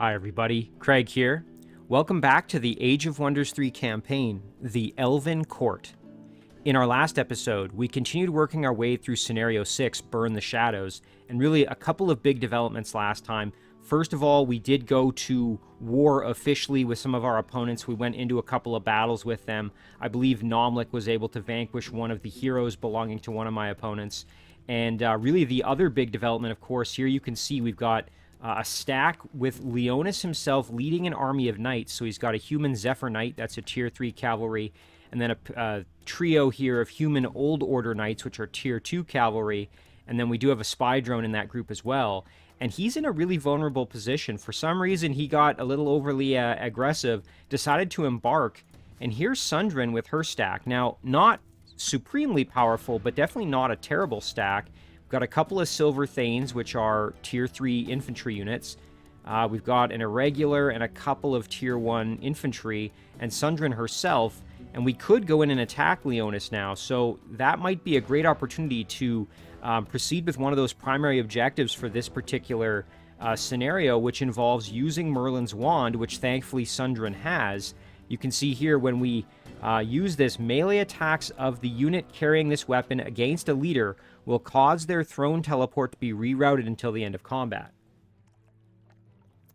Hi everybody, Craig here. Welcome back to the Age of Wonders 3 campaign, the Elven Court. In our last episode, we continued working our way through Scenario 6, Burn the Shadows, and really a couple of big developments last time. First of all, we did go to war officially with some of our opponents. We went into a couple of battles with them. I believe Nomlik was able to vanquish one of the heroes belonging to one of my opponents. And really the other big development, of course, here you can see we've got a stack with Leonus himself leading an army of knights. So he's got a human Zephyr Knight, that's a tier 3 cavalry, and then a trio here of human Old Order Knights, which are tier 2 cavalry, and then we do have a spy drone in that group as well. And he's in a really vulnerable position. For some reason, he got a little overly aggressive, decided to embark, and here's Sundren with her stack. Now, not supremely powerful, but definitely not a terrible stack. Got a couple of Silver Thanes, which are tier 3 infantry units. We've got an irregular and a couple of tier 1 infantry, and Sundren herself, and we could go in and attack Leonus now, so that might be a great opportunity to proceed with one of those primary objectives for this particular scenario, which involves using Merlin's Wand, which thankfully Sundren has. You can see here when we use this, melee attacks of the unit carrying this weapon against a leader will cause their thrown teleport to be rerouted until the end of combat.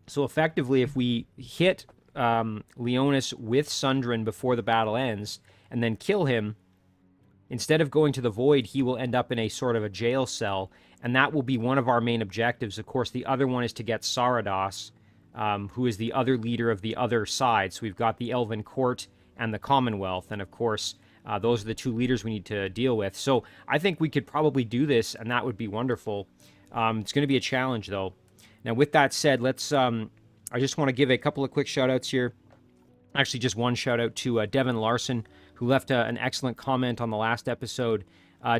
So effectively, if we hit Leonus with Sundren before the battle ends, and then kill him, instead of going to the Void, he will end up in a sort of a jail cell, and that will be one of our main objectives. Of course, the other one is to get Sarados, who is the other leader of the other side. So we've got the Elven Court and the Commonwealth, and of course, those are the two leaders we need to deal with. So I think we could probably do this, and that would be wonderful. It's going to be a challenge, though. Now, with that said, let's... I just want to give a couple of quick shout-outs here. Actually, just one shout-out to Devin Larson, who left an excellent comment on the last episode.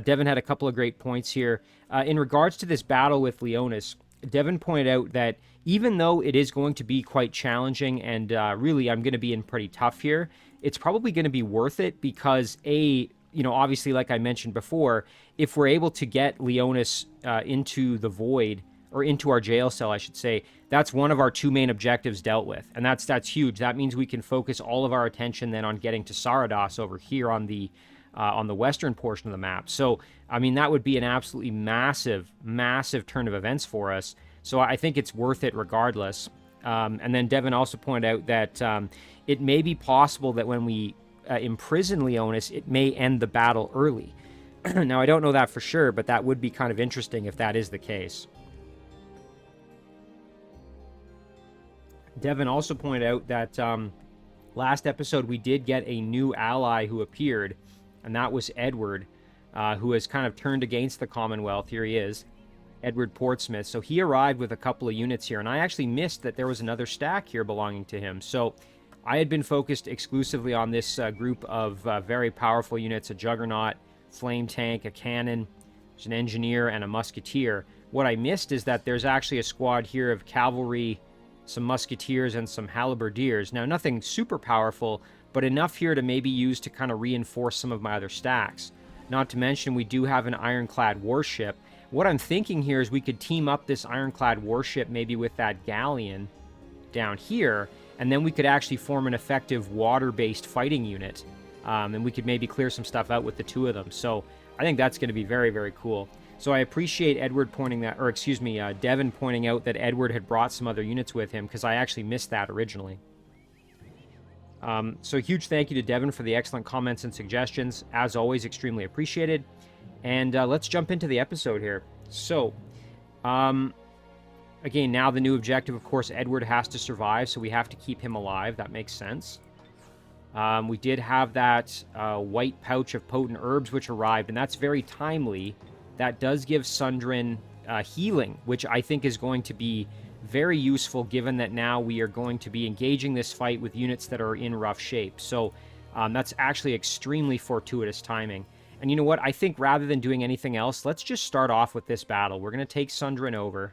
Devin had a couple of great points here. In regards to this battle with Leonus, Devin pointed out that even though it is going to be quite challenging and really I'm going to be in pretty tough here, it's probably going to be worth it because, obviously, like I mentioned before, if we're able to get Leonus into the Void, or into our jail cell, I should say, that's one of our two main objectives dealt with. And that's huge. That means we can focus all of our attention then on getting to Sarados over here on the western portion of the map. So, I mean, that would be an absolutely massive, massive turn of events for us. So I think it's worth it regardless. And then Devin also pointed out that it may be possible that when we imprison Leonus, it may end the battle early. Now, I don't know that for sure, but that would be kind of interesting if that is the case. Devin also pointed out that last episode we did get a new ally who appeared, and that was Edward, who has kind of turned against the Commonwealth. Here he is, Edward Portsmouth. So he arrived with a couple of units here, and I actually missed that there was another stack here belonging to him. So I had been focused exclusively on this group of very powerful units, a Juggernaut, Flame Tank, a Cannon, an Engineer, and a Musketeer. What I missed is that there's actually a squad here of Cavalry, some Musketeers, and some Halberdiers. Now, nothing super powerful, but enough here to maybe use to kind of reinforce some of my other stacks. Not to mention, we do have an Ironclad warship. What I'm thinking here is we could team up this Ironclad warship maybe with that galleon down here, and then we could actually form an effective water-based fighting unit. And we could maybe clear some stuff out with the two of them. So I think that's going to be very, very cool. So I appreciate Edward pointing that, or excuse me, Devin pointing out that Edward had brought some other units with him, because I actually missed that originally. So huge thank you to Devin for the excellent comments and suggestions. As always, extremely appreciated. And let's jump into the episode here. So, again, now the new objective, of course, Edward has to survive, so we have to keep him alive. That makes sense. We did have that white pouch of potent herbs which arrived, and that's very timely. That does give Sundren healing, which I think is going to be very useful given that now we are going to be engaging this fight with units that are in rough shape. So that's actually extremely fortuitous timing. And you know what? I think rather than doing anything else, let's just start off with this battle. We're going to take Sundren over.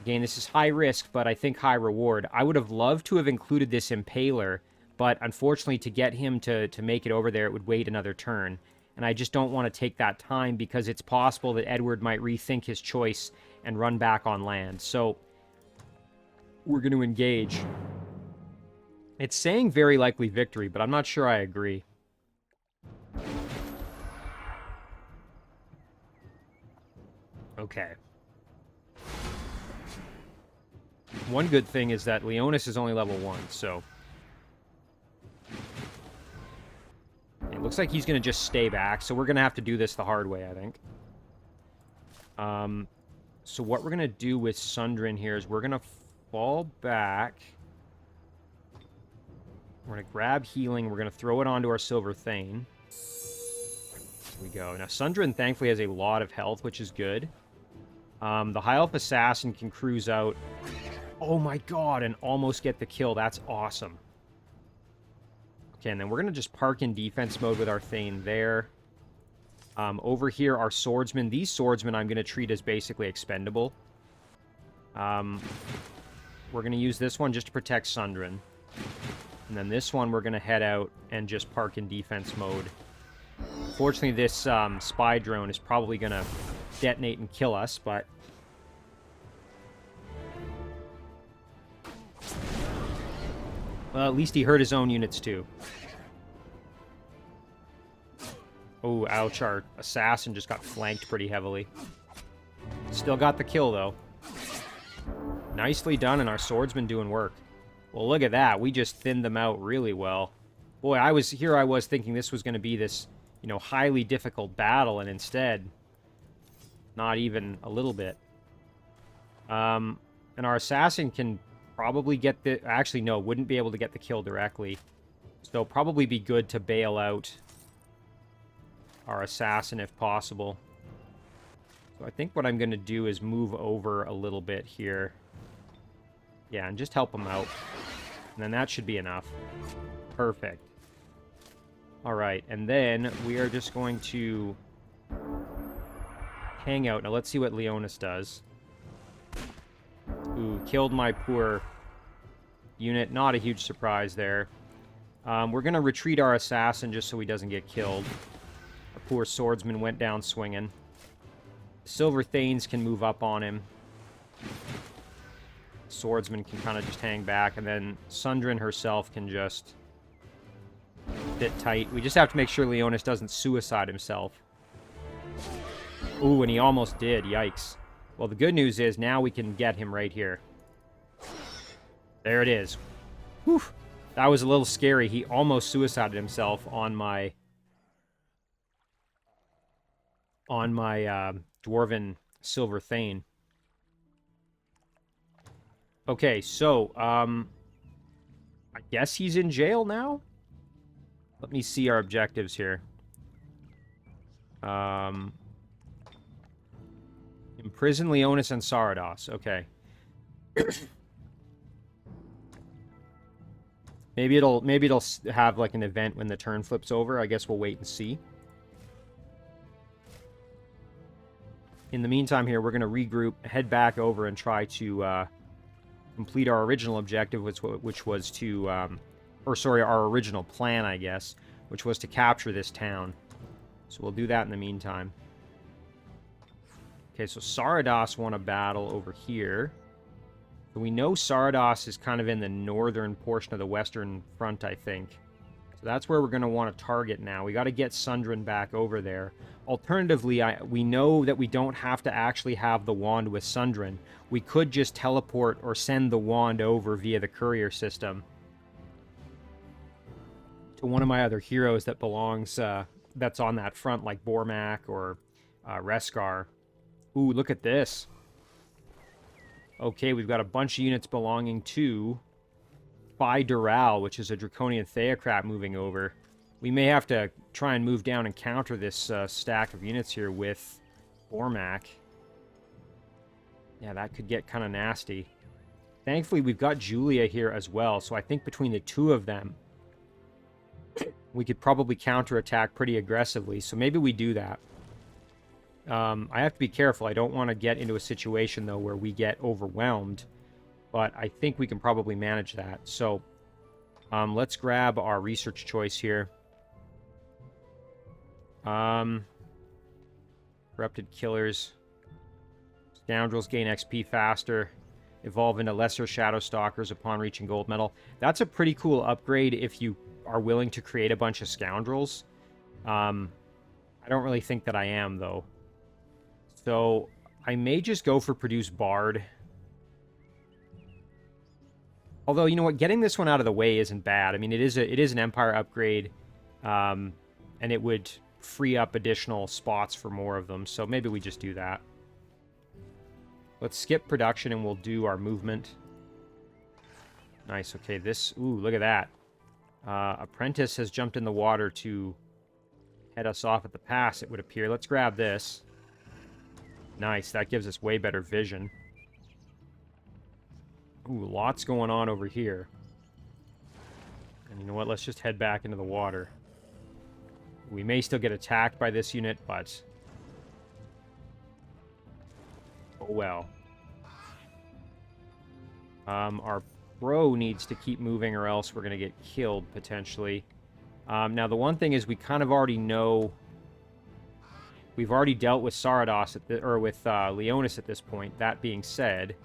Again, this is high risk, but I think high reward. I would have loved to have included this Impaler, but unfortunately to get him to make it over there, it would wait another turn. And I just don't want to take that time because it's possible that Edward might rethink his choice and run back on land. So we're going to engage. It's saying very likely victory, but I'm not sure I agree. Okay. One good thing is that Leonus is only level 1, so... It looks like he's going to just stay back, so we're going to have to do this the hard way, I think. So what we're going to do with Sundren here is we're going to fall back. We're going to grab healing. We're going to throw it onto our Silver Thane. Here we go. Now, Sundren thankfully has a lot of health, which is good. The High Elf Assassin can cruise out. Oh my god, and almost get the kill. That's awesome. Okay, and then we're going to just park in defense mode with our Thane there. Over here, our swordsmen. These swordsmen I'm going to treat as basically expendable. We're going to use this one just to protect Sundren. And then this one we're going to head out and just park in defense mode. Fortunately, this spy drone is probably going to detonate and kill us, but... Well, at least he hurt his own units too. Oh, ouch, our assassin just got flanked pretty heavily. Still got the kill, though. Nicely done, and our swordsman doing work. Well, look at that. We just thinned them out really well. Boy, I was thinking this was going to be this, you know, highly difficult battle, and instead, not even a little bit. And our assassin can probably get the... Actually, no, wouldn't be able to get the kill directly. So probably be good to bail out our assassin if possible. So I think what I'm going to do is move over a little bit here. Yeah, and just help him out. And then that should be enough. Perfect. Alright, and then we are just going to hang out. Now let's see what Leonus does. Ooh, killed my poor unit. Not a huge surprise there. We're going to retreat our assassin just so he doesn't get killed. Our poor swordsman went down swinging. Silver Thanes can move up on him. Swordsman can kind of just hang back, and then Sundren herself can just sit tight. We just have to make sure Leonus doesn't suicide himself. Ooh, and he almost did. Yikes. Well, the good news is now we can get him right here. There it is. Whew. That was a little scary. He almost suicided himself on my Dwarven Silver Thane. Okay, so, I guess he's in jail now? Let me see our objectives here. Imprison Leonus and Sarados. Okay. maybe it'll have like an event when the turn flips over. I guess we'll wait and see. In the meantime here, we're going to regroup, head back over, and try to complete our original objective, which was to... our original plan, I guess, which was to capture this town. So we'll do that in the meantime. Okay, so Sarados won a battle over here. So we know Sarados is kind of in the northern portion of the western front, I think. So that's where we're going to want to target now. We got to get Sundren back over there. Alternatively, we know that we don't have to actually have the wand with Sundren. We could just teleport or send the wand over via the courier system to one of my other heroes that belongs, that's on that front, like Bormak or Reskar. Ooh, look at this. Okay, we've got a bunch of units belonging to Phi Dural, which is a Draconian Theocrat moving over. We may have to try and move down and counter this stack of units here with Bormak. Yeah, that could get kind of nasty. Thankfully, we've got Julia here as well, so I think between the two of them, we could probably counterattack pretty aggressively, so maybe we do that. I have to be careful. I don't want to get into a situation, though, where we get overwhelmed, but I think we can probably manage that. So, let's grab our research choice here. Corrupted Killers. Scoundrels gain XP faster. Evolve into lesser Shadow Stalkers upon reaching gold medal. That's a pretty cool upgrade if you are willing to create a bunch of scoundrels. I don't really think that I am, though. So I may just go for Produce Bard. Although, you know what? Getting this one out of the way isn't bad. I mean, it is an Empire upgrade, and it would free up additional spots for more of them. So maybe we just do that. Let's skip production and we'll do our movement. Nice. Okay, this... Ooh, look at that. Apprentice has jumped in the water to head us off at the pass, it would appear. Let's grab this. Nice. That gives us way better vision. Ooh, lots going on over here. And you know what? Let's just head back into the water. We may still get attacked by this unit, but... oh well. Our bro needs to keep moving or else we're going to get killed, potentially. Now, the one thing is we kind of already know... we've already dealt with Sarados, or with Leonus at this point. That being said...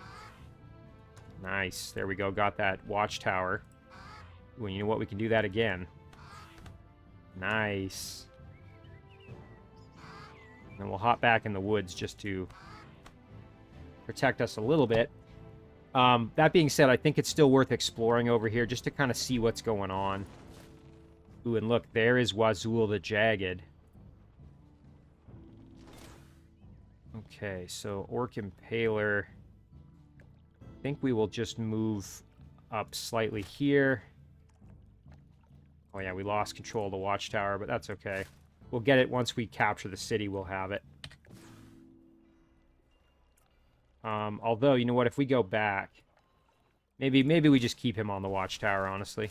nice. There we go. Got that watchtower. Well, you know what? We can do that again. Nice. And we'll hop back in the woods just to protect us a little bit. That being said, I think it's still worth exploring over here just to kind of see what's going on. Ooh, and look, there is Wazul the Jagged. Okay, so Orc Impaler. I think we will just move up slightly here. Oh yeah, we lost control of the watchtower, but that's okay. We'll get it once we capture the city, we'll have it. Although, you know what, if we go back... Maybe we just keep him on the watchtower, honestly.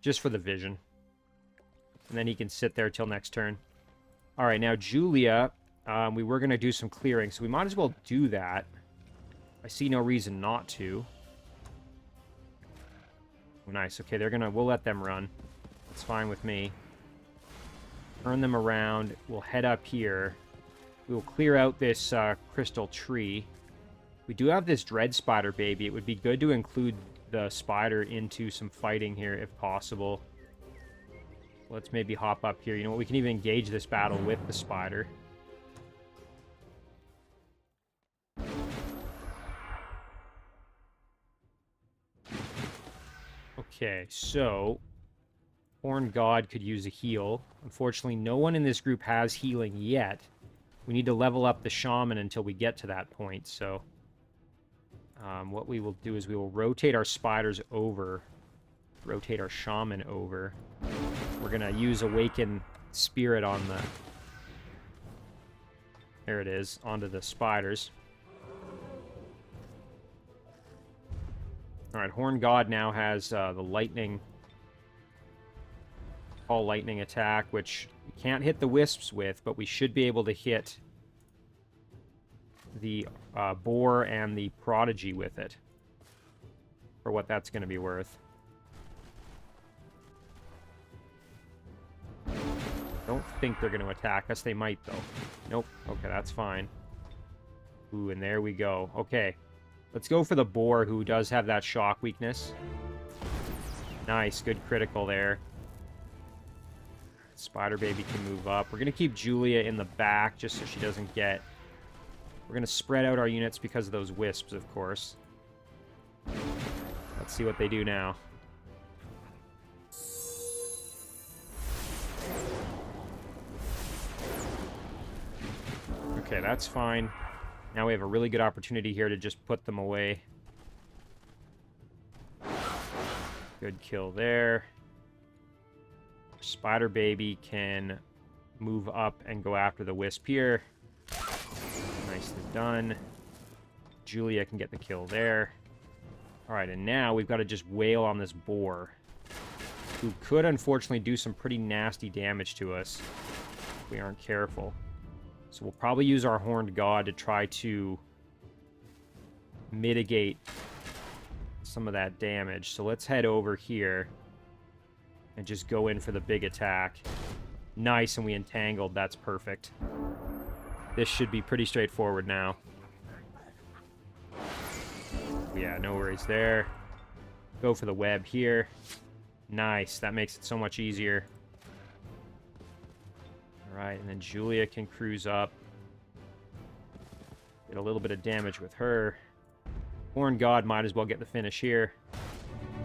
Just for the vision. And then he can sit there till next turn. Alright, now Julia, we were going to do some clearing, so we might as well do that. I see no reason not to. Oh, nice. Okay, we'll let them run. That's fine with me. Turn them around. We'll head up here. We'll clear out this crystal tree. We do have this dread spider baby. It would be good to include the spider into some fighting here if possible. Let's maybe hop up here. You know what? We can even engage this battle with the spider. Okay, so Horned God could use a heal. Unfortunately, no one in this group has healing yet. We need to level up the shaman until we get to that point, so... what we will do is we will rotate our spiders over. Rotate our shaman over. We're going to use Awaken Spirit on the... there it is, onto the spiders. Alright, Horned God now has the lightning... Call lightning attack, which we can't hit the wisps with, but we should be able to hit the boar and the prodigy with it. For what that's going to be worth. Don't think they're going to attack us. They might, though. Nope. Okay, that's fine. Ooh, and there we go. Okay. Let's go for the boar, who does have that shock weakness. Nice. Good critical there. Spider baby can move up. We're going to keep Julia in the back just so she doesn't get... We're going to spread out our units because of those wisps, of course. Let's see what they do now. Okay, that's fine. Now we have a really good opportunity here to just put them away. Good kill there. Spider baby can move up and go after the wisp here. Nicely done. Julia can get the kill there. Alright, and now we've got to just wail on this boar, who could unfortunately do some pretty nasty damage to us if we aren't careful. So we'll probably use our Horned God to try to mitigate some of that damage. So let's head over here and just go in for the big attack. Nice, and we entangled. That's perfect. This should be pretty straightforward now. Yeah, no worries there. Go for the web here. Nice. That makes it so much easier. All right, and then Julia can cruise up. Get a little bit of damage with her. Horn God might as well get the finish here.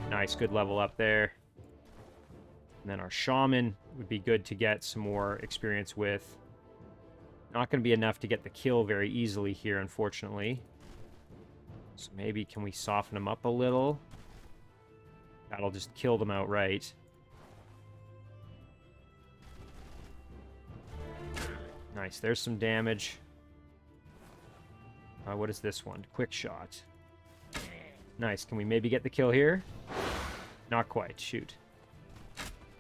Nice, good level up there. And then our Shaman would be good to get some more experience with. Not going to be enough to get the kill very easily here, unfortunately. So maybe can we soften them up a little? That'll just kill them outright. Nice, there's some damage. What is this one? Quick shot. Nice, can we maybe get the kill here? Not quite, shoot.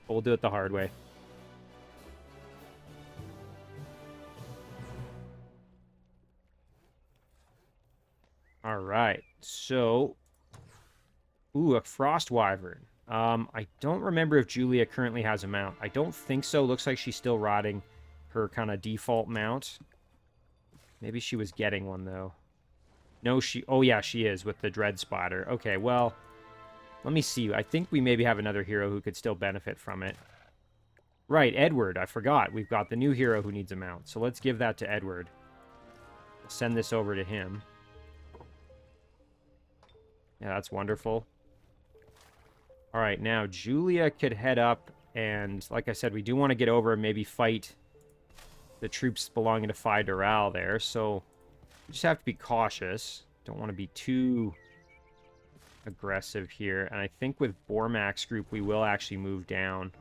But we'll do it the hard way. Alright, so... Ooh, a Frost Wyvern. I don't remember if Julia currently has a mount. I don't think so. Looks like she's still riding her kind of default mount. Maybe she was getting one, though. No, she... Oh, yeah, she is, with the Dread Spider. Okay, well, let me see. I think we maybe have another hero who could still benefit from it. Right, Edward. I forgot. We've got the new hero who needs a mount. So let's give that to Edward. I'll send this over to him. Yeah, that's wonderful. All right, now Julia could head up, and like I said, we do want to get over and maybe fight the troops belonging to Phi Doral there, so we just have to be cautious. Don't want to be too aggressive here, and I think with Bormak's group, we will actually move down.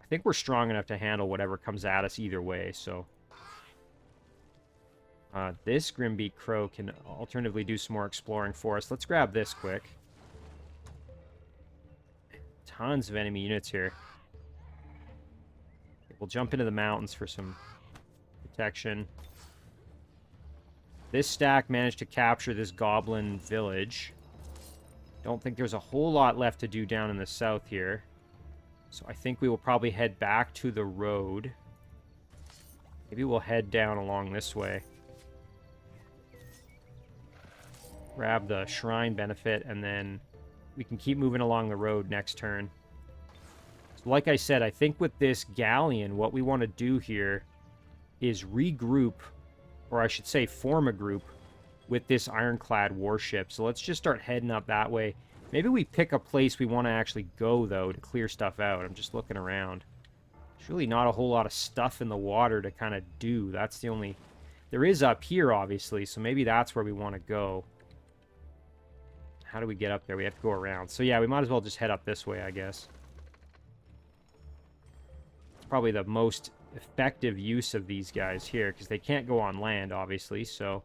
I think we're strong enough to handle whatever comes at us either way, so... this Grimbeak Crow can alternatively do some more exploring for us. Let's grab this quick. Tons of enemy units here. We'll jump into the mountains for some protection. This stack managed to capture this goblin village. Don't think there's a whole lot left to do down in the south here. So I think we will probably head back to the road. Maybe we'll head down along this way. Grab the shrine benefit, and then we can keep moving along the road next turn. So like I said, I think with this galleon, what we want to do here is regroup, or I should say form a group, with this ironclad warship. So let's just start heading up that way. Maybe we pick a place we want to actually go, though, to clear stuff out. I'm just looking around. There's really not a whole lot of stuff in the water to kind of do. That's the only... There is up here, obviously, so maybe that's where we want to go. How do we get up there? We have to go around. So yeah, we might as well just head up this way, I guess. It's probably the most effective use of these guys here, because they can't go on land, obviously, so...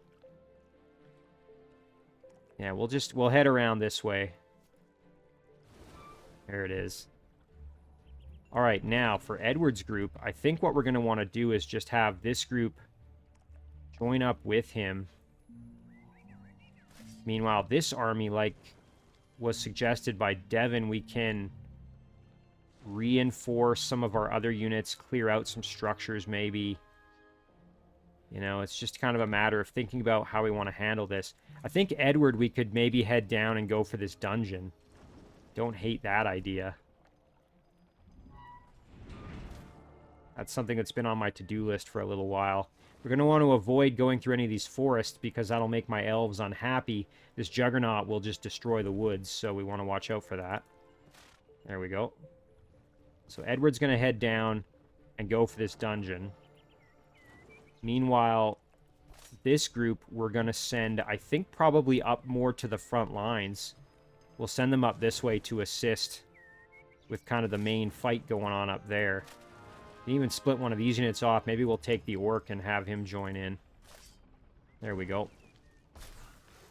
Yeah, we'll head around this way. There it is. Alright, now, for Edward's group, I think what we're going to want to do is just have this group join up with him. Meanwhile, this army, like was suggested by Devin, we can reinforce some of our other units, clear out some structures maybe. You know, it's just kind of a matter of thinking about how we want to handle this. I think Edward, we could maybe head down and go for this dungeon. Don't hate that idea. That's something that's been on my to-do list for a little while. We're going to want to avoid going through any of these forests because that'll make my elves unhappy. This Juggernaut will just destroy the woods, so we want to watch out for that. There we go. So Edward's going to head down and go for this dungeon. Meanwhile, this group we're going to send, I think, probably up more to the front lines. We'll send them up this way to assist with kind of the main fight going on up there. Even split one of these units off. Maybe we'll take the Orc and have him join in. There we go.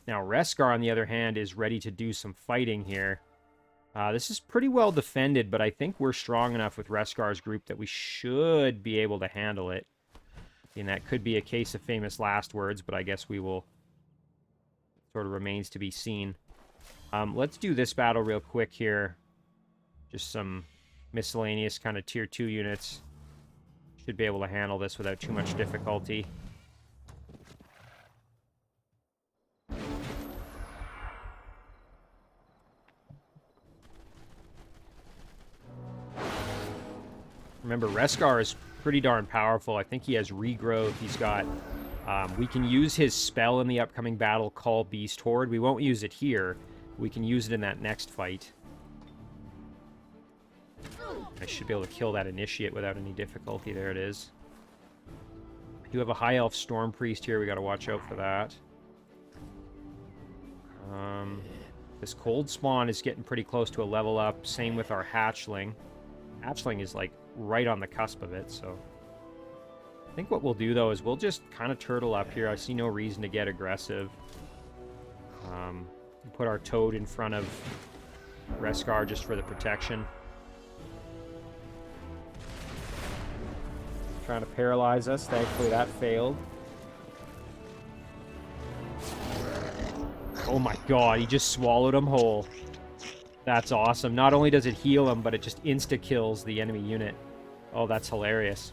Now, Reskar, on the other hand, is ready to do some fighting here. This is pretty well defended, but I think we're strong enough with Reskar's group that we should be able to handle it. And that could be a case of famous last words, but I guess we will... Sort of remains to be seen. Let's do this battle real quick here. Just some miscellaneous kind of tier 2 units. Should be able to handle this without too much difficulty. Remember, Reskar is pretty darn powerful. I think he has regrowth. He's got... we can use his spell in the upcoming battle, Call Beast Horde. We won't use it here. We can use it in that next fight. I should be able to kill that Initiate without any difficulty. There it is. I do have a High Elf Storm Priest here. We got to watch out for that. This Cold Spawn is getting pretty close to a level up. Same with our Hatchling. Hatchling is, like, right on the cusp of it, so... I think what we'll do, though, is we'll just kind of turtle up here. I see no reason to get aggressive. Put our Toad in front of Reskar just for the protection. Trying to paralyze us. Thankfully, that failed. Oh my god, he just swallowed him whole. That's awesome. Not only does it heal him, but it just insta-kills the enemy unit. Oh, that's hilarious.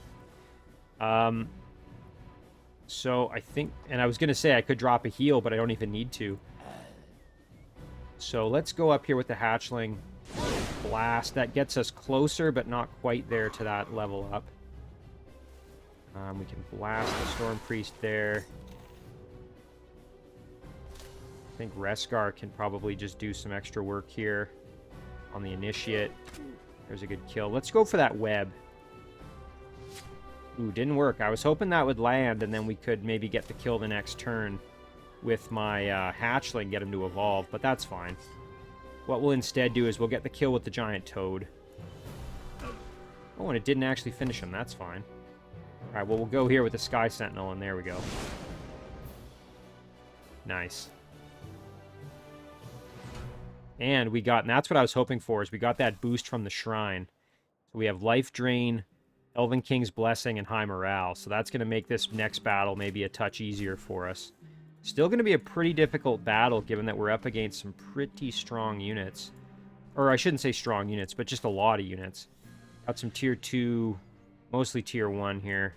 So I think... And I was going to say I could drop a heal, but I don't even need to. So let's go up here with the Hatchling. Blast. That gets us closer, but not quite there to that level up. We can blast the Storm Priest there. I think Reskar can probably just do some extra work here on the Initiate. There's a good kill. Let's go for that web. Ooh, didn't work. I was hoping that would land, and then we could maybe get the kill the next turn with my Hatchling, get him to evolve, but that's fine. What we'll instead do is we'll get the kill with the Giant Toad. Oh, and it didn't actually finish him. That's fine. Alright, well, we'll go here with the Sky Sentinel, and there we go. Nice. And we got, and that's what I was hoping for, is we got that boost from the Shrine. So we have Life Drain, Elven King's Blessing, and High Morale. So that's going to make this next battle maybe a touch easier for us. Still going to be a pretty difficult battle, given that we're up against some pretty strong units. Or I shouldn't say strong units, but just a lot of units. Got some Tier 2, mostly Tier 1 here.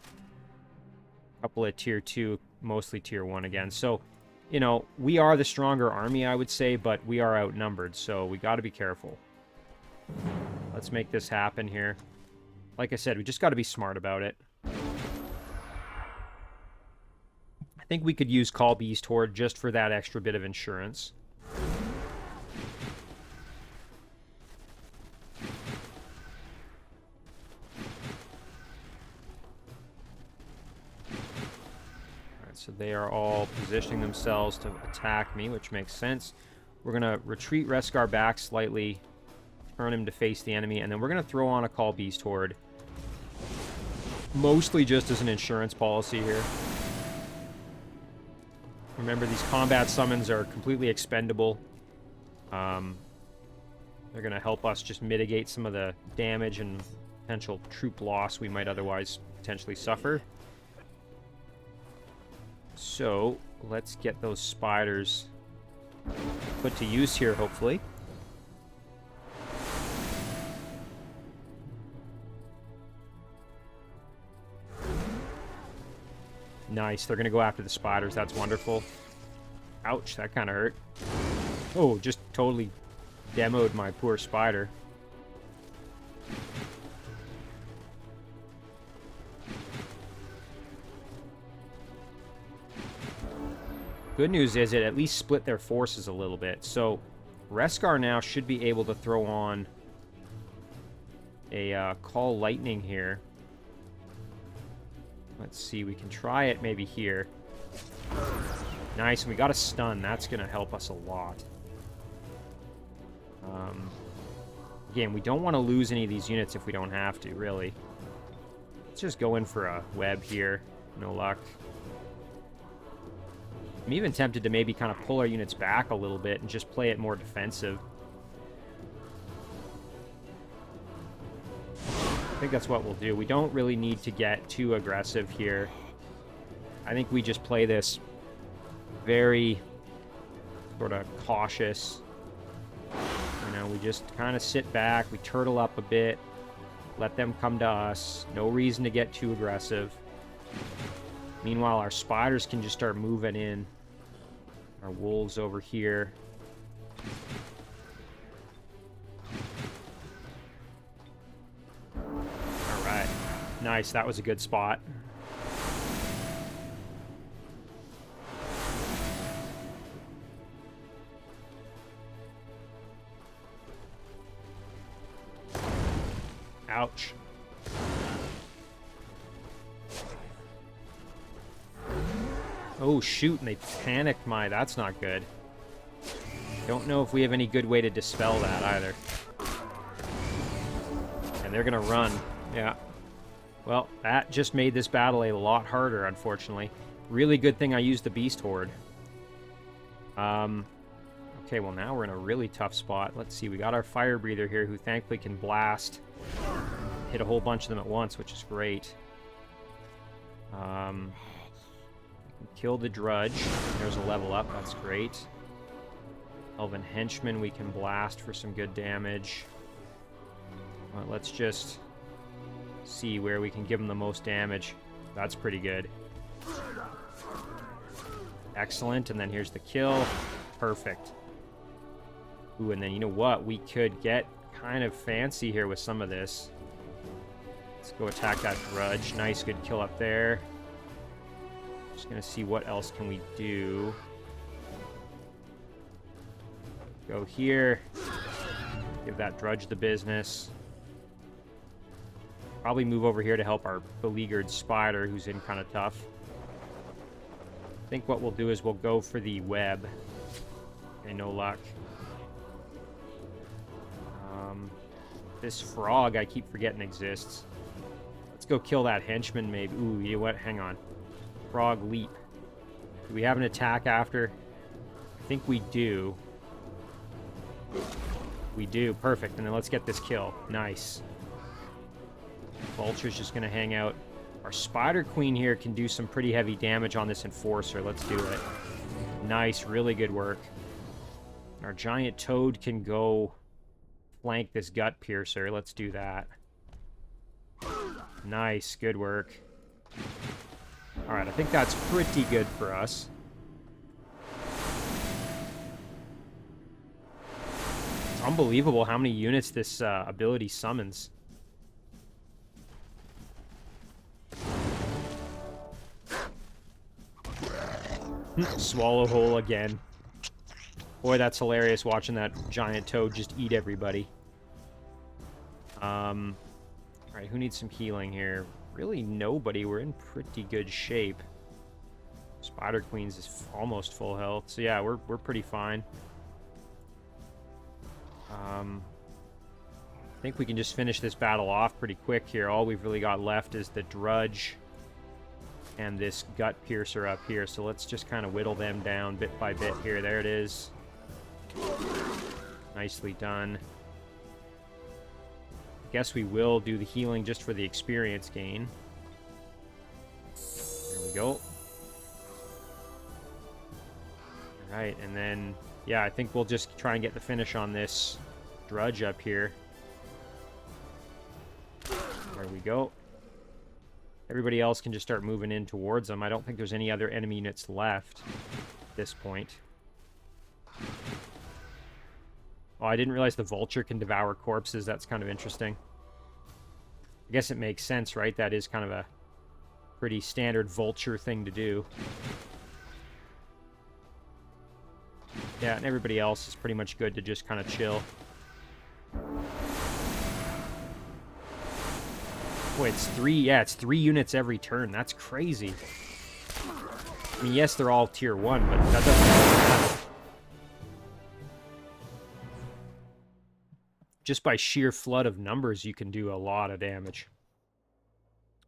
A couple of Tier 2, mostly Tier 1 again. So... You know, we are the stronger army, I would say, but we are outnumbered, so we got to be careful. Let's make this happen here. Like I said, we just got to be smart about it. I think we could use Call Beast Horde just for that extra bit of insurance. So they are all positioning themselves to attack me, which makes sense. We're going to retreat Reskar back slightly, turn him to face the enemy, and then we're going to throw on a Call Beast Horde. Mostly just as an insurance policy here. Remember, these combat summons are completely expendable. They're going to help us just mitigate some of the damage and potential troop loss we might otherwise potentially suffer. So, let's get those spiders put to use here, hopefully. Nice, they're going to go after the spiders. That's wonderful. Ouch, that kind of hurt. Oh, just totally demoed my poor spider. Good news is it at least split their forces a little bit. So Reskar now should be able to throw on a Call Lightning here. Let's see, we can try it maybe here. Nice, and we got a stun. That's going to help us a lot. Again, we don't want to lose any of these units if we don't have to, really. Let's just go in for a web here. No luck. I'm even tempted to maybe kind of pull our units back a little bit and just play it more defensive. I think that's what we'll do. We don't really need to get too aggressive here. I think we just play this very sort of cautious. You know, we just kind of sit back, we turtle up a bit, let them come to us. No reason to get too aggressive. Meanwhile, our spiders can just start moving in. Our wolves over here. Alright. Nice, that was a good spot. Ouch. Oh, shoot, and they panicked my... That's not good. Don't know if we have any good way to dispel that either. And they're gonna run. Yeah. Well, that just made this battle a lot harder, unfortunately. Really good thing I used the Beast Horde. Okay, well, now we're in a really tough spot. Let's see, we got our Fire Breather here, who thankfully can blast. Hit a whole bunch of them at once, which is great. Kill the Drudge. There's a level up. That's great. Elven Henchman we can blast for some good damage. Well, let's just see where we can give them the most damage. That's pretty good. Excellent. And then here's the kill. Perfect. Ooh, and then you know what? We could get kind of fancy here with some of this. Let's go attack that Drudge. Nice, good kill up there. Just gonna see what else can we do. Go here. Give that Drudge the business. Probably move over here to help our beleaguered Spider, who's in kind of tough. I think what we'll do is we'll go for the web. Okay, no luck. This frog I keep forgetting exists. Let's go kill that henchman maybe. Ooh, you know what? Hang on. Frog leap. Do we have an attack after? I think we do. We do. Perfect. And then let's get this kill. Nice. Vulture's just going to hang out. Our Spider Queen here can do some pretty heavy damage on this Enforcer. Let's do it. Nice. Really good work. Our Giant Toad can go flank this Gut Piercer. Let's do that. Nice. Good work. Alright, I think that's pretty good for us. It's unbelievable how many units this ability summons. Swallow hole again. Boy, that's hilarious watching that giant toad just eat everybody. Alright, who needs some healing here? Really nobody. We're in pretty good shape. Spider Queen's is almost full health. So yeah, we're pretty fine. I think we can just finish this battle off pretty quick here. All we've really got left is the Drudge and this Gut Piercer up here. So let's just kind of whittle them down bit by bit here. There it is. Nicely done. Guess we will do the healing just for the experience gain. There we go. Alright, and then, yeah, I think we'll just try and get the finish on this Drudge up here. There we go. Everybody else can just start moving in towards them. I don't think there's any other enemy units left at this point. Oh, I didn't realize the Vulture can devour corpses. That's kind of interesting. I guess it makes sense, right? That is kind of a pretty standard Vulture thing to do. Yeah, and everybody else is pretty much good to just kind of chill. Boy, it's it's 3 units every turn. That's crazy. I mean, yes, they're all tier 1, but that doesn't matter. Just by sheer flood of numbers, you can do a lot of damage.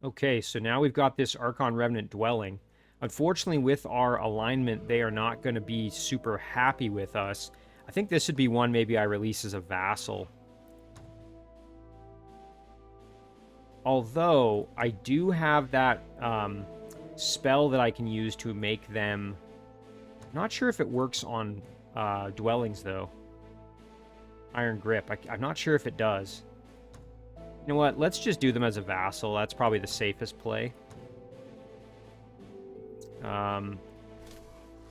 Okay, so now we've got this Archon Revenant dwelling. Unfortunately, with our alignment, they are not going to be super happy with us. I think this would be one maybe I release as a vassal. Although, I do have that spell that I can use to make them... I'm not sure if it works on dwellings, though. Iron Grip. I'm not sure if it does. You know what? Let's just do them as a vassal. That's probably the safest play. And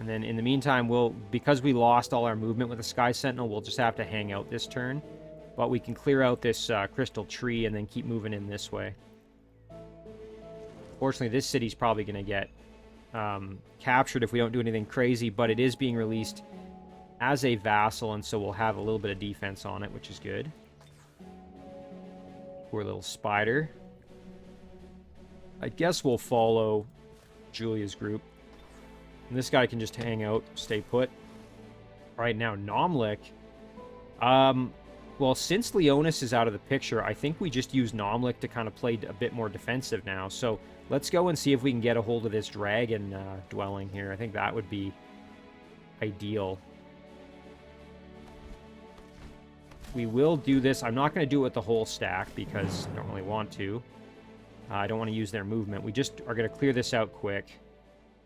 then in the meantime, because we lost all our movement with the Sky Sentinel, we'll just have to hang out this turn. But we can clear out this crystal tree and then keep moving in this way. Fortunately, this city's probably going to get captured if we don't do anything crazy, but it is being released as a vassal, and so we'll have a little bit of defense on it, which is good. Poor little spider. I guess we'll follow Julia's group. And this guy can just hang out, stay put. Right now, Nomlik. Well, since Leonus is out of the picture, I think we just use Nomlik to kind of play a bit more defensive now. So let's go and see if we can get a hold of this dragon dwelling here. I think that would be ideal. We will do this. I'm not going to do it with the whole stack because I don't really want to. I don't want to use their movement. We just are going to clear this out quick.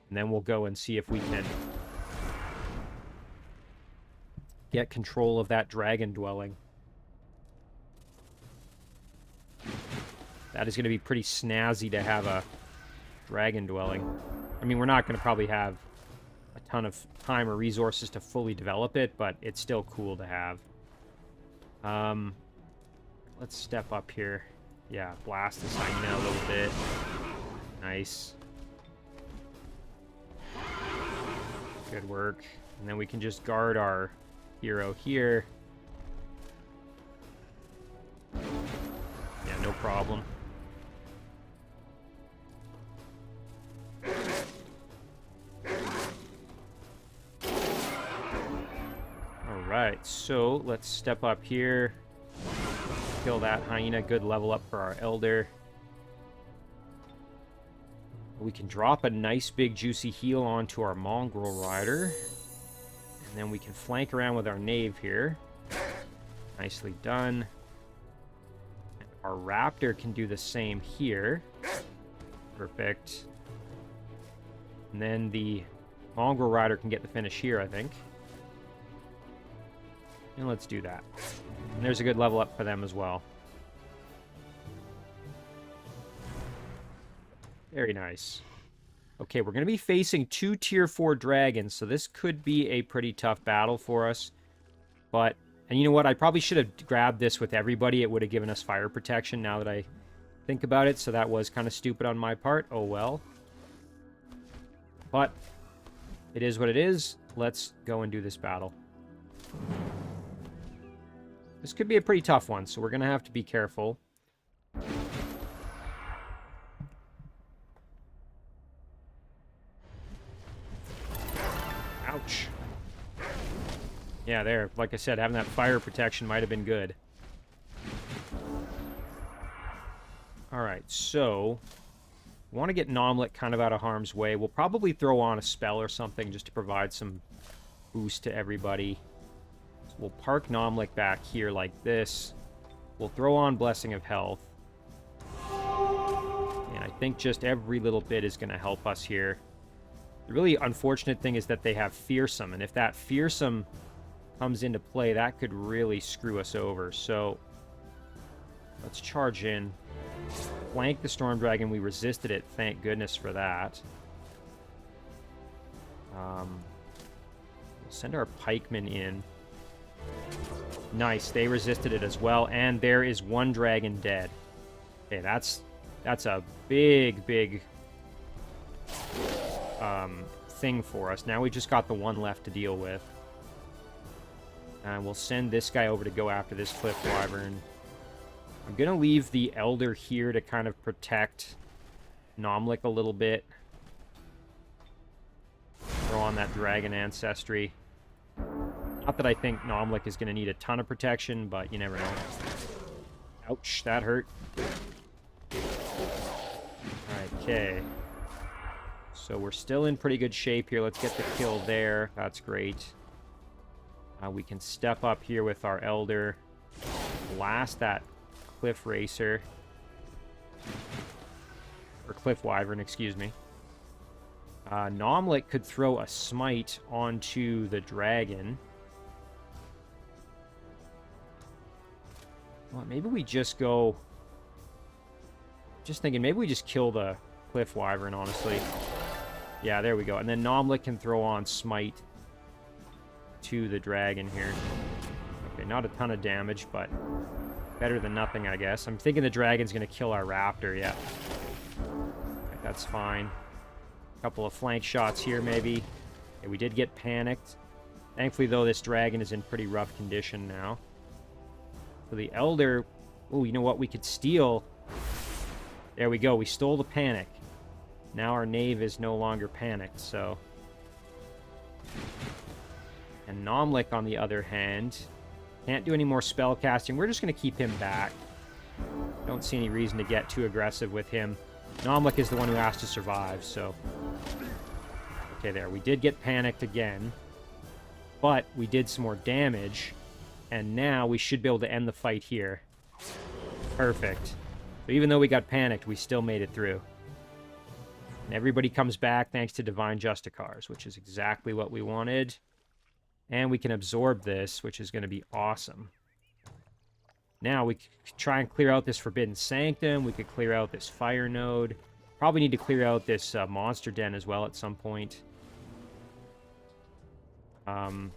And then we'll go and see if we can get control of that dragon dwelling. That is going to be pretty snazzy to have a dragon dwelling. I mean, we're not going to probably have a ton of time or resources to fully develop it, but it's still cool to have. Let's step up here. Yeah, blast this hyena a little bit. Nice. Good work. And then we can just guard our hero here. Yeah, no problem. Alright, so let's step up here. Kill that hyena. Good level up for our elder. We can drop a nice big juicy heal onto our mongrel rider. And then we can flank around with our knave here. Nicely done. And our raptor can do the same here. Perfect. And then the mongrel rider can get the finish here, I think. And let's do that. And there's a good level up for them as well. Very nice. Okay, we're going to be facing 2 tier 4 dragons, so this could be a pretty tough battle for us. But, and you know what, I probably should have grabbed this with everybody. It would have given us fire protection now that I think about it, so that was kind of stupid on my part. Oh well. But, it is what it is. Let's go and do this battle. This could be a pretty tough one, so we're going to have to be careful. Ouch. Yeah, there. Like I said, having that fire protection might have been good. Alright, so we want to get Nomlik kind of out of harm's way. We'll probably throw on a spell or something just to provide some boost to everybody. So we'll park Nomlik back here like this. We'll throw on Blessing of Health. And I think just every little bit is going to help us here. The really unfortunate thing is that they have Fearsome, and if that Fearsome comes into play, that could really screw us over. So let's charge in. Flank the Storm Dragon. We resisted it. Thank goodness for that. We'll send our pikemen in. Nice. They resisted it as well. And there is one dragon dead. Okay, that's a big thing for us. Now we just got the one left to deal with. And we'll send this guy over to go after this Cliff Wyvern. I'm going to leave the Elder here to kind of protect Nomlik a little bit. Throw on that Dragon Ancestry. Not that I think Nomlik is going to need a ton of protection, but you never know. Ouch, that hurt. Okay. So we're still in pretty good shape here. Let's get the kill there. That's great. We can step up here with our Elder. Blast that Cliff Racer. Or Cliff Wyvern, excuse me. Nomlik could throw a smite onto the dragon. Well, maybe we just go... Just thinking, maybe we just kill the Cliff Wyvern, honestly. Yeah, there we go. And then Nomlik can throw on smite to the dragon here. Okay, not a ton of damage, but better than nothing, I guess. I'm thinking the dragon's going to kill our raptor, yeah. That's fine. A couple of flank shots here, maybe. Okay, we did get panicked. Thankfully, though, this dragon is in pretty rough condition now. So the Elder... Oh, you know what? We could steal... There we go. We stole the panic. Now our knave is no longer panicked, so... And Nomlik, on the other hand, can't do any more spell casting. We're just going to keep him back. Don't see any reason to get too aggressive with him. Nomlik is the one who has to survive, so... Okay, there. We did get panicked again. But we did some more damage. And now we should be able to end the fight here. Perfect. So even though we got panicked, we still made it through. And everybody comes back thanks to Divine Justicars, which is exactly what we wanted. And we can absorb this, which is going to be awesome. Now we could try and clear out this Forbidden Sanctum. We could clear out this Fire Node. Probably need to clear out this Monster Den as well at some point. For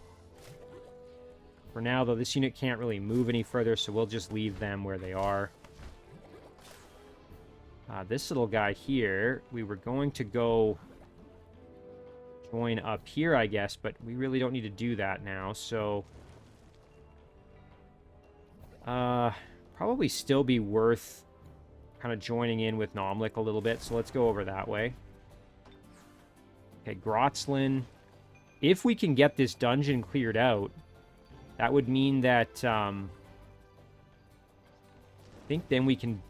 now, though, this unit can't really move any further, so we'll just leave them where they are. This little guy here, we were going to go join up here, I guess, but we really don't need to do that now, so... probably still be worth kind of joining in with Nomlik a little bit, so let's go over that way. Okay, Grotzlin. If we can get this dungeon cleared out, that would mean that, I think then we can,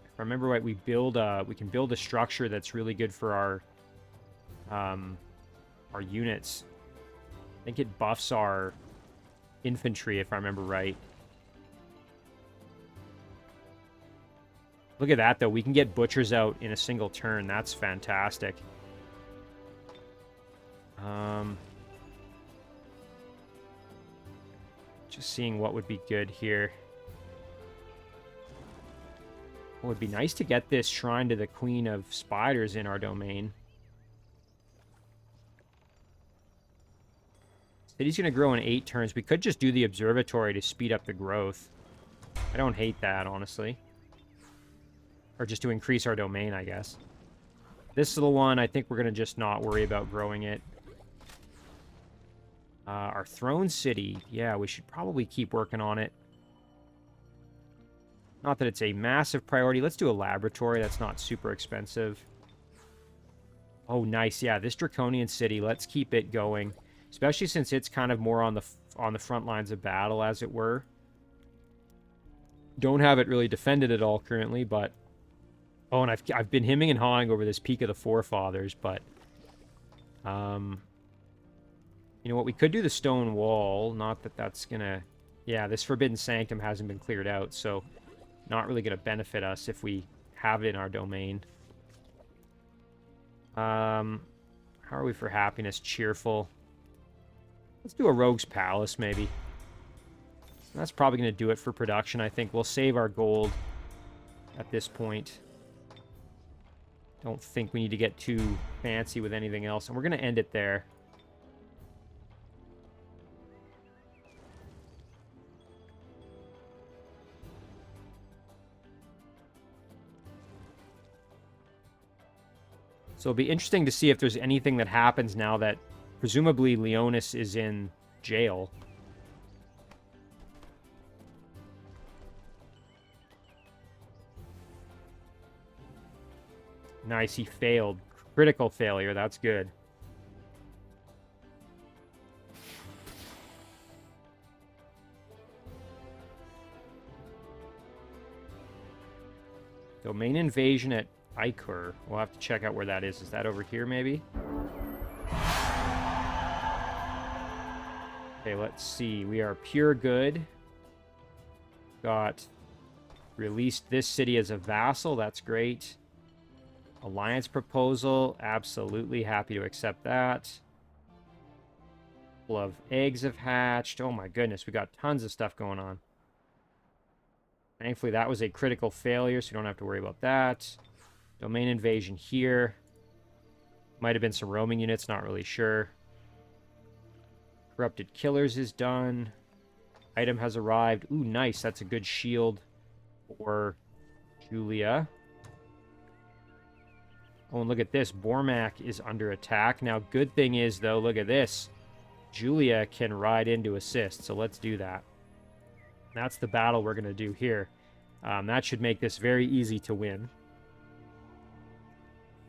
if I remember right, we can build a structure that's really good for our units. I think it buffs our infantry, if I remember right. Look at that, though. We can get butchers out in a single turn. That's fantastic. Just seeing what would be good here. It would be nice to get this Shrine to the Queen of Spiders in our domain. City's going to grow in 8 turns. We could just do the Observatory to speed up the growth. I don't hate that, honestly. Or just to increase our domain, I guess. This little one, I think we're going to just not worry about growing it. Our Throne City. Yeah, we should probably keep working on it. Not that it's a massive priority. Let's do a laboratory. That's not super expensive. Oh, nice. Yeah, this Draconian City. Let's keep it going. Especially since it's kind of more on the front lines of battle, as it were. Don't have it really defended at all currently, but... Oh, and I've been hemming and hawing over this Peak of the Forefathers, but... You know what? We could do the stone wall. Not that that's gonna... Yeah, this Forbidden Sanctum hasn't been cleared out, so... Not really gonna benefit us if we have it in our domain. How are we for happiness? Cheerful. Let's do a Rogue's Palace, maybe. That's probably gonna do it for production, I think. We'll save our gold at this point. Don't think we need to get too fancy with anything else, and we're gonna end it there. So it'll be interesting to see if there's anything that happens now that presumably Leonus is in jail. Nice, he failed. Critical failure, that's good. Domain invasion at Iker. We'll have to check out where that is. Is that over here, maybe? Okay, let's see. We are pure good. Got released this city as a vassal. That's great. Alliance proposal. Absolutely happy to accept that. Couple of eggs have hatched. Oh my goodness, we got tons of stuff going on. Thankfully, that was a critical failure, so we don't have to worry about that. Domain invasion here. Might have been some roaming units, not really sure. Corrupted Killers is done. Item has arrived. Ooh, nice. That's a good shield for Julia. Oh, and look at this. Bormak is under attack. Now, good thing is, though, look at this. Julia can ride in to assist, so let's do that. That's the battle we're going to do here. That should make this very easy to win.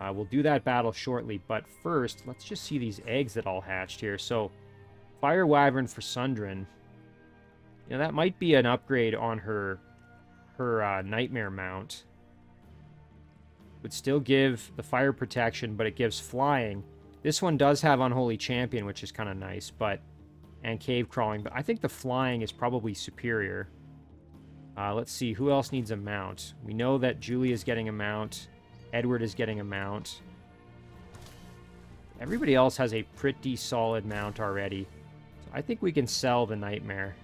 We'll do that battle shortly, but first, let's just see these eggs that all hatched here. So, Fire Wyvern for Sundren. You know, that might be an upgrade on her Nightmare mount. Would still give the fire protection, but it gives flying. This one does have Unholy Champion, which is kind of nice, and Cave Crawling, but I think the flying is probably superior. Let's see, who else needs a mount? We know that Julie is getting a mount. Edward is getting a mount. Everybody else has a pretty solid mount already. So I think we can sell the Nightmare.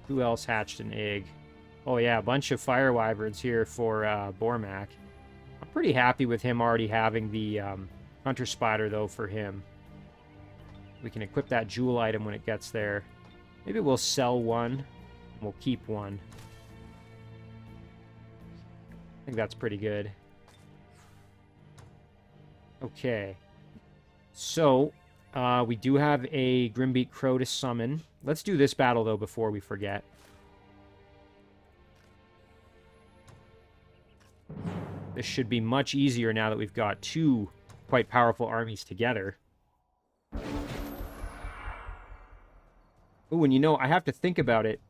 Who else hatched an egg? Oh yeah, a bunch of Fire Wyverns here for Bormak. I'm pretty happy with him already having the Hunter Spider, though, for him. We can equip that jewel item when it gets there. Maybe we'll sell one, and we'll keep one. I think that's pretty good. Okay. So, we do have a Grimbeak Crow to summon. Let's do this battle, though, before we forget. This should be much easier now that we've got two quite powerful armies together. Oh, and you know, I have to think about it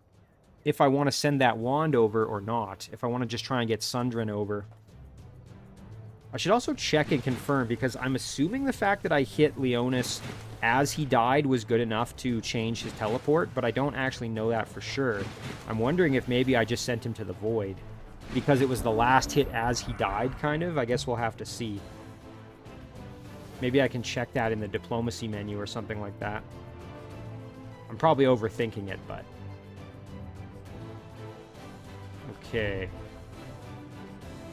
if I want to send that wand over or not. If I want to just try and get Sundren over. I should also check and confirm, because I'm assuming the fact that I hit Leonus as he died was good enough to change his teleport, but I don't actually know that for sure. I'm wondering if maybe I just sent him to the Void, because it was the last hit as he died, kind of. I guess we'll have to see. Maybe I can check that in the diplomacy menu or something like that. I'm probably overthinking it, but... Okay.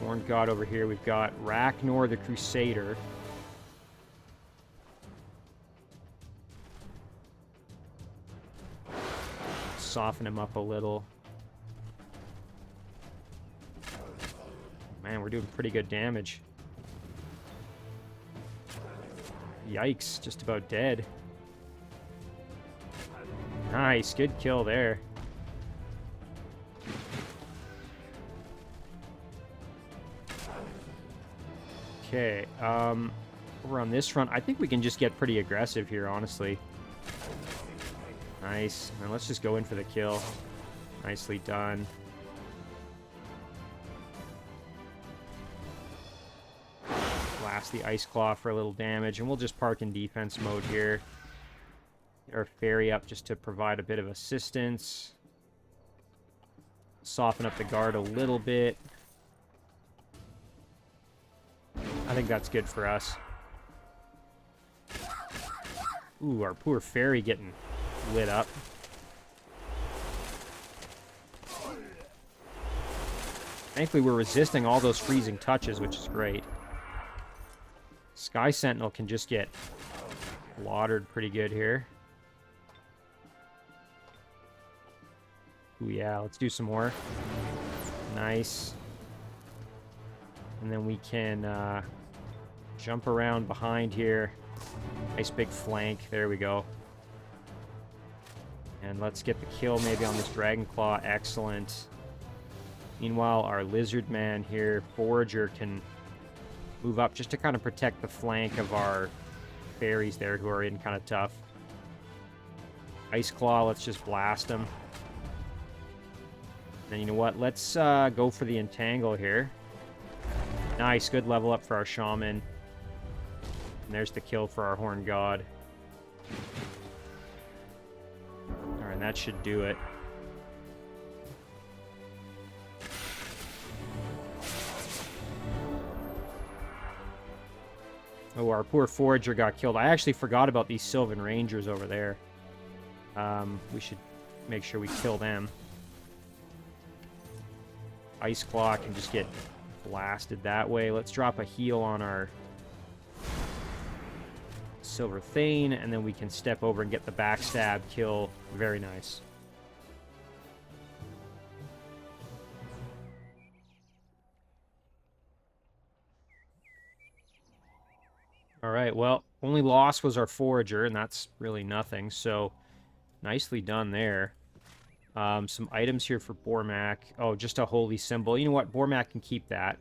Horned God over here. We've got Ragnar the Crusader. Soften him up a little. Man, we're doing pretty good damage. Yikes, just about dead. Nice, good kill there. Okay, over on this front, I think we can just get pretty aggressive here, honestly. Nice, and let's just go in for the kill. Nicely done. Blast the Ice Claw for a little damage, and we'll just park in defense mode here. Get our fairy up just to provide a bit of assistance. Soften up the guard a little bit. I think that's good for us. Ooh, our poor fairy getting lit up. Thankfully, we're resisting all those freezing touches, which is great. Sky Sentinel can just get slaughtered pretty good here. Ooh, yeah, let's do some more. Nice. And then we can jump around behind here. Nice big flank. There we go. And let's get the kill maybe on this Dragon Claw. Excellent. Meanwhile, our Lizard Man here, Forager, can move up just to kind of protect the flank of our fairies there who are in kind of tough. Ice Claw, let's just blast them. And you know what? Let's go for the Entangle here. Nice, good level up for our Shaman. And there's the kill for our Horned God. Alright, that should do it. Oh, our poor Forager got killed. I actually forgot about these Sylvan Rangers over there. We should make sure we kill them. Ice Claw can just get blasted that way. Let's drop a heal on our Silver Thane, and then we can step over and get the backstab kill. Very nice. All right, well, only loss was our forager, and that's really nothing, so nicely done there. Some items here for Bormak. Oh, just a holy symbol. You know what? Bormak can keep that.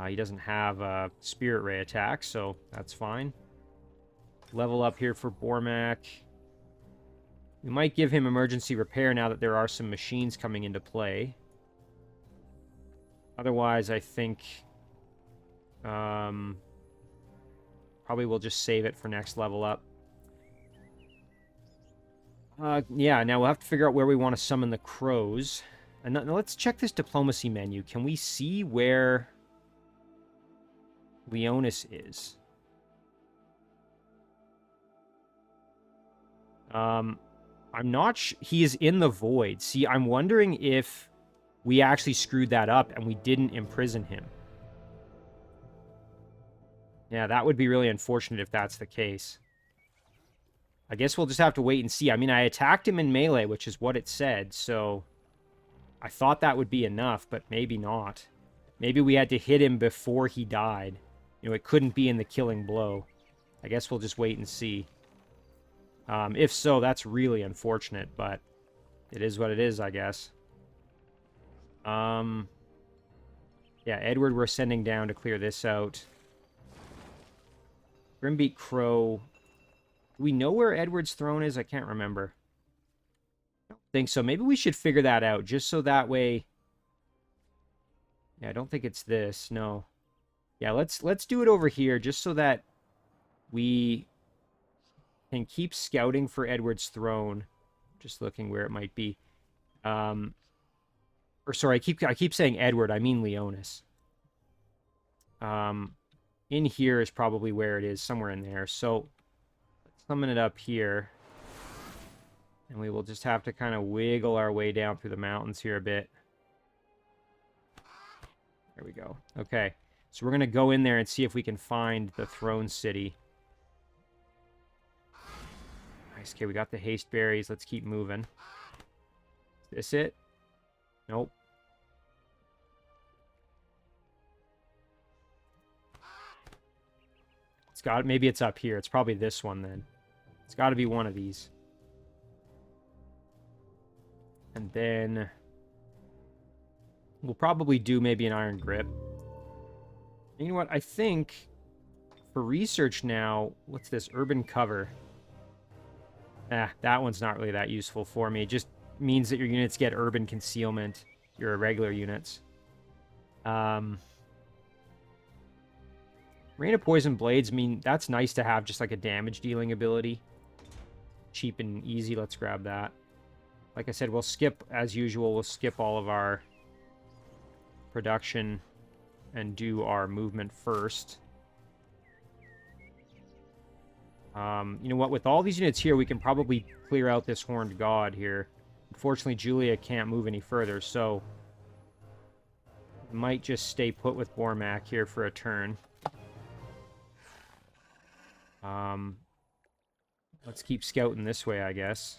He doesn't have a Spirit Ray attack, so that's fine. Level up here for Bormak. We might give him emergency repair now that there are some machines coming into play. Otherwise, I think... probably we'll just save it for next level up. Yeah, now we'll have to figure out where we want to summon the crows. And now let's check this diplomacy menu. Can we see where Leonus is? I'm not he is in the void. See, I'm wondering if we actually screwed that up and we didn't imprison him. Yeah, that would be really unfortunate if that's the case. I guess we'll just have to wait and see. I mean, I attacked him in melee, which is what it said, so... I thought that would be enough, but maybe not. Maybe we had to hit him before he died. You know, it couldn't be in the killing blow. I guess we'll just wait and see. If so, that's really unfortunate, but it is what it is, I guess. Yeah, Edward we're sending down to clear this out. Grimbeak Crow... Do we know where Edward's throne is? I can't remember. I don't think so. Maybe we should figure that out, just so that way... Yeah, I don't think it's this. No. Yeah, let's do it over here, just so that we can keep scouting for Edward's throne. Just looking where it might be. Or sorry, I keep saying Edward. I mean Leonus. In here is probably where it is, somewhere in there. So... summon it up here. And we will just have to kind of wiggle our way down through the mountains here a bit. There we go. Okay. So we're going to go in there and see if we can find the throne city. Nice. Okay, we got the haste berries. Let's keep moving. Is this it? Nope. It's got... maybe it's up here. It's probably this one then. It's got to be one of these. And then... we'll probably do maybe an iron grip. You know what? I think for research now... what's this? Urban cover. That one's not really that useful for me. It just means that your units get urban concealment. Your irregular units. Rain of Poison Blades, I mean, that's nice to have just like a damage dealing ability. Cheap and easy, let's grab that. Like I said, we'll skip, as usual, we'll skip all of our production and do our movement first. You know what, with all these units here, we can probably clear out this Horned God here. Unfortunately, Julia can't move any further, so... we might just stay put with Bormak here for a turn. Let's keep scouting this way, I guess.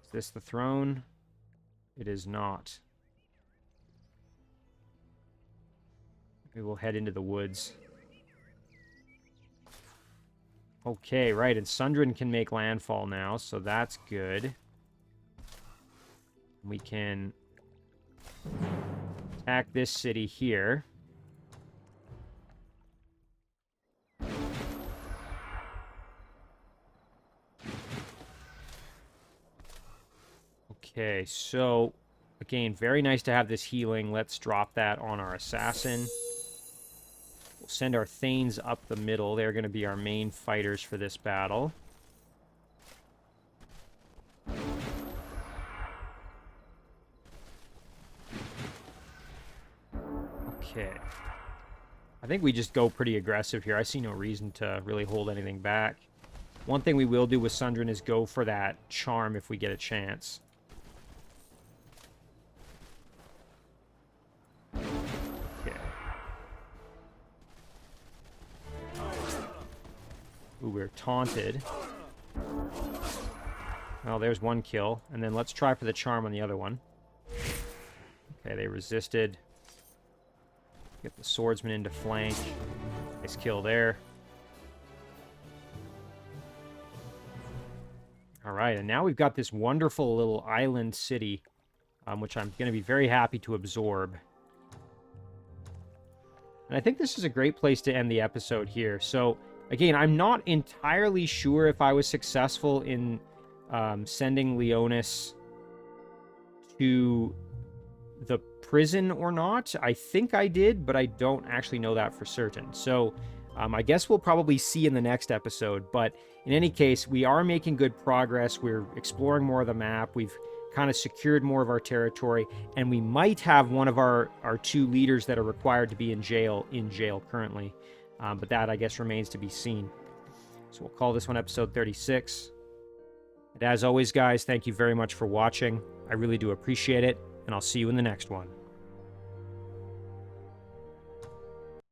Is this the throne? It is not. We will head into the woods. Okay, right, and Sundren can make landfall now, so that's good. We can attack this city here. Okay, so, again, very nice to have this healing. Let's drop that on our assassin. We'll send our Thanes up the middle. They're going to be our main fighters for this battle. Okay. I think we just go pretty aggressive here. I see no reason to really hold anything back. One thing we will do with Sundren is go for that charm if we get a chance. Okay. Ooh, we're taunted. Well, there's one kill. And then let's try for the charm on the other one. Okay, they resisted. Get the swordsman into flank. Nice kill there. All right, and now we've got this wonderful little island city, which I'm going to be very happy to absorb. And I think this is a great place to end the episode here. So, again, I'm not entirely sure if I was successful in sending Leonus to the prison or not. I think I did, but I don't actually know that for certain. So I guess we'll probably see in the next episode. But in any case, we are making good progress. We're exploring more of the map. We've kind of secured more of our territory, and we might have one of our two leaders that are required to be in jail currently. But that, I guess, remains to be seen. So we'll call this one episode 36. And as always, guys, thank you very much for watching. I really do appreciate it, and I'll see you in the next one.